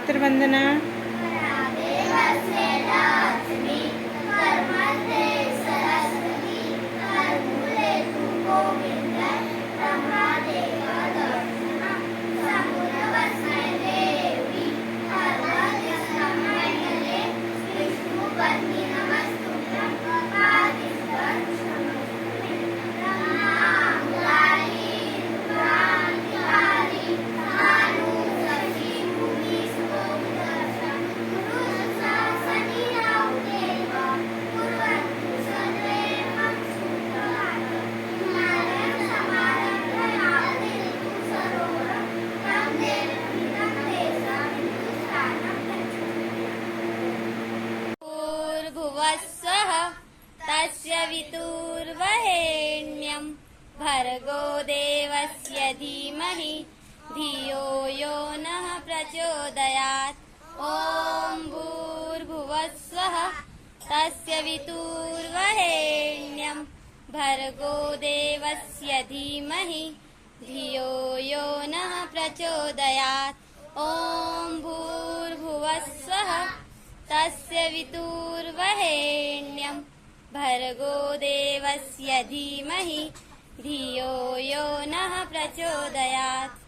पितृवंदना. भुवस्सः तस्य वितुर्वरेण्यं भर्गो देवस्य धीमहि धियो यो नः प्रचोदयात्. ॐ भूर्भुवस्सः तस्य वितुर्वरेण्यं भर्गो देवस्य धीमहि धियो यो नः प्रचोदयात्. ॐ भूर्भुवस्सः तस्य वितुर्वरेण्यं भर्गो देवस्य धीमहि धियो यो नः प्रचोदयात्.